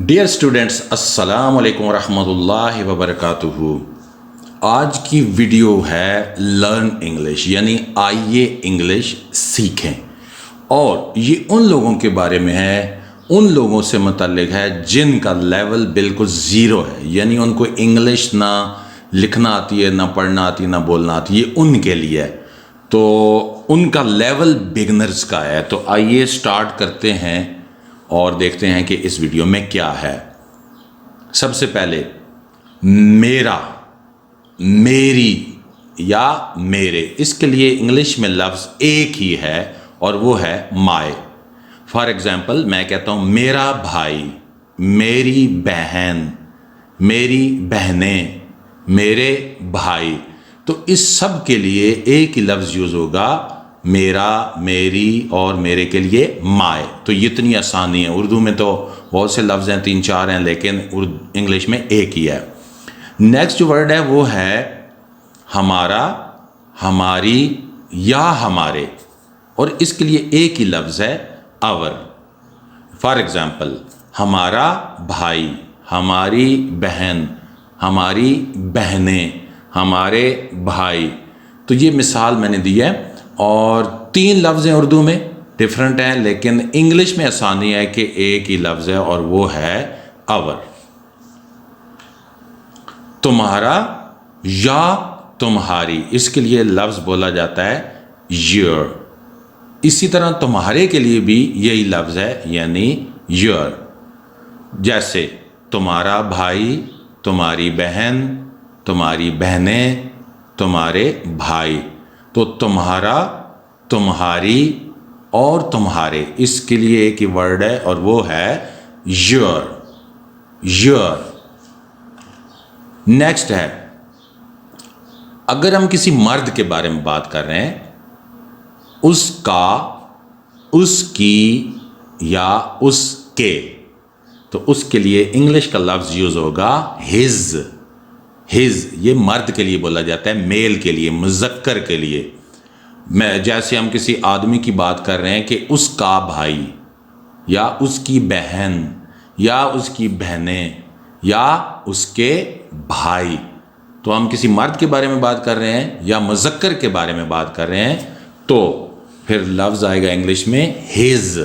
Dear students, السلام علیکم ورحمۃ اللہ وبرکاتہ۔ آج کی ویڈیو ہے لرن انگلش، یعنی آئیے انگلش سیکھیں، اور یہ ان لوگوں کے بارے میں ہے، ان لوگوں سے متعلق ہے جن کا لیول بالکل زیرو ہے، یعنی ان کو انگلش نہ لکھنا آتی ہے، نہ پڑھنا آتی ہے، نہ بولنا آتی ہے۔ یہ ان کے لیے ہے، تو ان کا لیول بگنرز کا ہے۔ تو آئیے سٹارٹ کرتے ہیں اور دیکھتے ہیں کہ اس ویڈیو میں کیا ہے۔ سب سے پہلے میرا، میری یا میرے، اس کے لیے انگلش میں لفظ ایک ہی ہے اور وہ ہے مائی۔ فار ایگزامپل میں کہتا ہوں میرا بھائی، میری بہن، میری بہنیں، میرے بھائی، تو اس سب کے لیے ایک ہی لفظ یوز ہوگا، میرا، میری اور میرے کے لیے مائی۔ تو یہ اتنی آسانی ہے۔ اردو میں تو بہت سے لفظ ہیں، 3-4 ہیں، لیکن انگلش میں ایک ہی ہے۔ نیکسٹ جو ورڈ ہے وہ ہے ہمارا، ہماری یا ہمارے، اور اس کے لیے ایک ہی لفظ ہے اور۔ فار ایگزامپل ہمارا بھائی، ہماری بہن، ہماری بہنیں، ہمارے بھائی۔ تو یہ مثال میں نے دی ہے، اور 3 لفظ ہیں اردو میں، ڈفرنٹ ہیں، لیکن انگلش میں آسانی ہے کہ ایک ہی لفظ ہے اور وہ ہے اور۔ تمہارا یا تمہاری، اس کے لیے لفظ بولا جاتا ہے your۔ اسی طرح تمہارے کے لیے بھی یہی لفظ ہے، یعنی your۔ جیسے تمہارا بھائی، تمہاری بہن، تمہاری بہنیں، تمہارے بھائی۔ تو تمہارا، تمہاری اور تمہارے، اس کے لیے ایک ہی ورڈ ہے اور وہ ہے your۔ your۔ نیکسٹ ہے اگر ہم کسی مرد کے بارے میں بات کر رہے ہیں، اس کا، اس کی یا اس کے، تو اس کے لیے انگلش کا لفظ یوز ہوگا his۔ his یہ مرد کے لیے بولا جاتا ہے، میل کے لیے، مذکر کے لیے۔ جیسے ہم کسی آدمی کی بات کر رہے ہیں کہ اس کا بھائی یا اس کی بہن یا اس کی بہنیں یا اس کے بھائی، تو ہم کسی مرد کے بارے میں بات کر رہے ہیں یا مذکر کے بارے میں بات کر رہے ہیں، تو پھر لفظ آئے گا انگلش میں his۔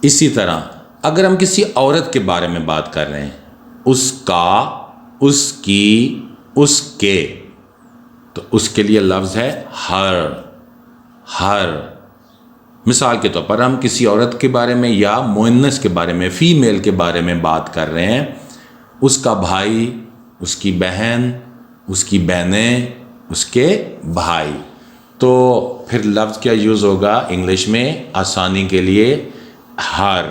اسی طرح اگر ہم کسی عورت کے بارے میں بات کر رہے ہیں، اس کا، اس کی، اس کے، تو اس کے لیے لفظ ہے her۔ her۔ مثال کے طور پر ہم کسی عورت کے بارے میں یا مؤنث کے بارے میں، فیمیل کے بارے میں بات کر رہے ہیں، اس کا بھائی، اس کی بہن، اس کی بہنیں، اس کے بھائی، تو پھر لفظ کیا یوز ہوگا انگلش میں آسانی کے لیے her۔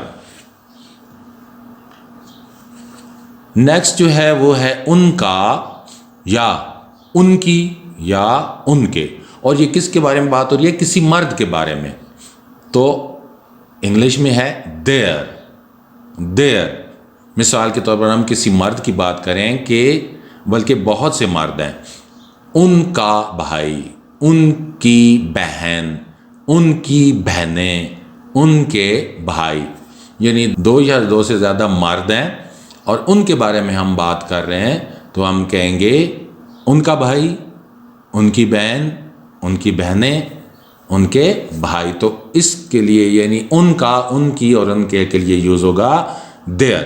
نیکسٹ جو ہے وہ ہے ان کا یا ان کی یا ان کے، اور یہ کس کے بارے میں بات ہو رہی ہے؟ کسی مرد کے بارے میں، تو انگلش میں ہے their۔ their۔ مثال کے طور پر ہم کسی مرد کی بات کریں کہ بلکہ بہت سے مرد ہیں، ان کا بھائی، ان کی بہن، ان کی بہنیں، ان کے بھائی، یعنی 2 یا 2 سے زیادہ مرد ہیں اور ان کے بارے میں ہم بات کر رہے ہیں، تو ہم کہیں گے ان کا بھائی، ان کی بہن، ان کی بہنیں، ان کے بھائی۔ تو اس کے لیے یعنی ان کا، ان کی اور ان کے لیے یوز ہوگا their۔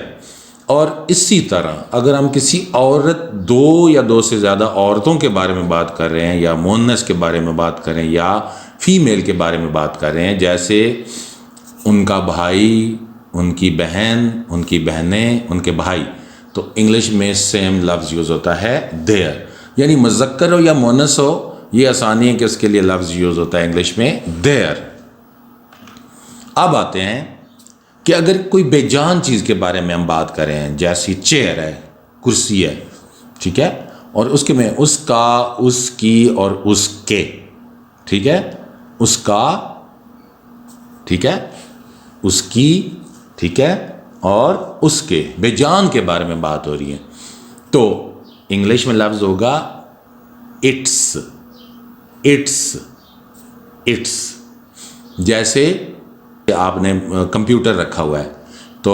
اور اسی طرح اگر ہم کسی عورت، 2 یا 2 سے زیادہ عورتوں کے بارے میں بات کر رہے ہیں یا مؤنث کے بارے میں بات کریں یا فیمیل کے بارے میں بات کر رہے ہیں، جیسے ان کا بھائی، ان کی بہن، ان کی بہنیں، ان کے بھائی، تو انگلش میں سیم لفظ یوز ہوتا ہے their۔ یعنی مذکر ہو یا مؤنث ہو، یہ آسانی ہے کہ اس کے لیے لفظ یوز ہوتا ہے انگلش میں their۔ اب آتے ہیں کہ اگر کوئی بے جان چیز کے بارے میں ہم بات کریں، جیسی چیئر ہے، کرسی ہے، ٹھیک ہے، اور اس کے میں اس کا، اس کی اور اس کے، ٹھیک ہے، اس کا، ٹھیک ہے، اس کی، ٹھیک ہے، اور اس کے، بے جان کے بارے میں بات ہو رہی ہے، تو انگلش میں لفظ ہوگا اٹس۔ اٹس۔ اٹس۔ جیسے آپ نے کمپیوٹر رکھا ہوا ہے، تو